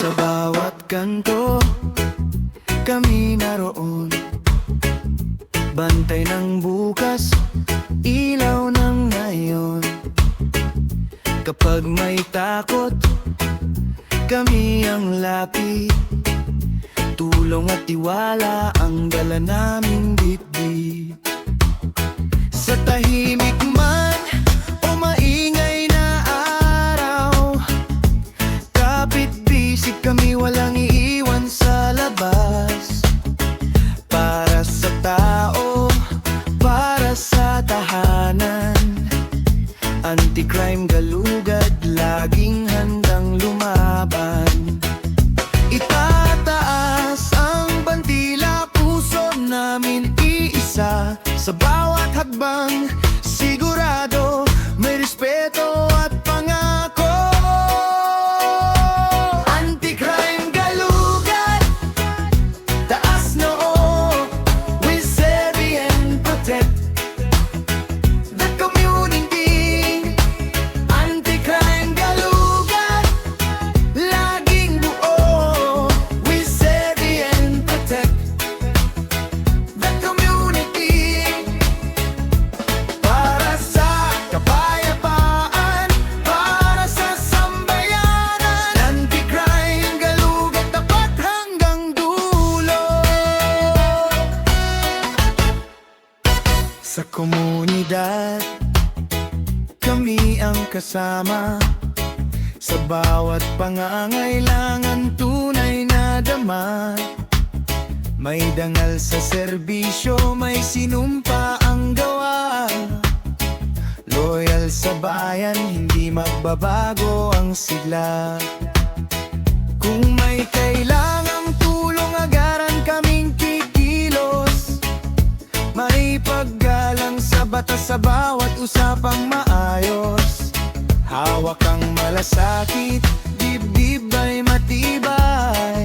Sa bawat kanto, kami naroon. Bantay ng bukas, ilaw ng ngayon. Kapag may takot, kami ang lapit. Tulong at tiwala ang dala naming dibdib. Sa tahimik man o maingay na araw, kapit-bisig kami, walang iiwan sa labas. Para sa tao, para sa tahanan, anti-crime galugad, laging handang lumaban. Itataas ang bandila, puso namin iisa. Sa bawat hakbang, sigurado may respeto at pangako. Anti-crime galugad, taas noo, we serve and protect the community. Anti-crime galugad, laging buo, we serve and protect the community. Para sa kapayapaan, para sa sambayanan, anti-crime galugad, tapat hanggang dulo. Sa komunidad, kami ang kasama. Sa bawat pangangailangan, tunay na dama. May dangal sa serbisyo, may sinumpa ang gawa. Loyal sa bayan, hindi magbabago ang sigla. Kung may kailangang tulong, agaran kaming kikilos. May paggalang sa batas, sa bawat usapang maayos. Hawak ang malasakit, dibdib ay matibay.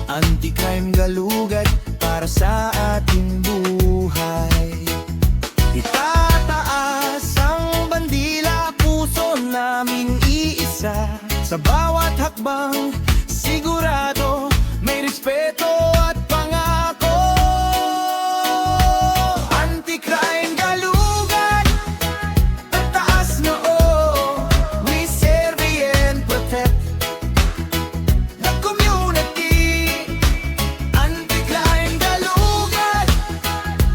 Anti-crime galugad, para sa ating buhay. Itataas ang bandila, puso namin iisa. Sa bawat hakbang, sigurado may respeto at pangako. Anti-crime galugad, taas noo, we serve and protect the community. Anti-crime galugad,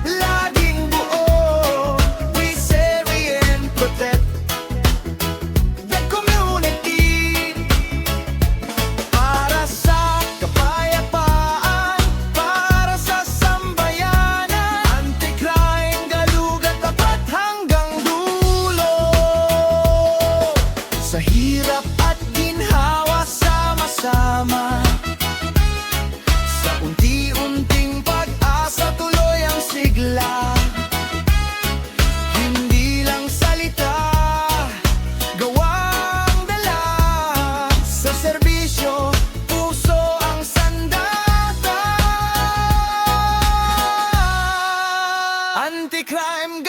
laging buo, we serve and protect the community. Para sa kapayapaan, para sa sambayanan, anti-crime galugad, tapat hanggang dulo. Sa hirap at ginhawa, sama-sama. Sa unti-unting pag-asa, tuloy ang sigla. Hindi lang salita, gawang dala. Sa serbisyo, puso ang sandata. Anti-crime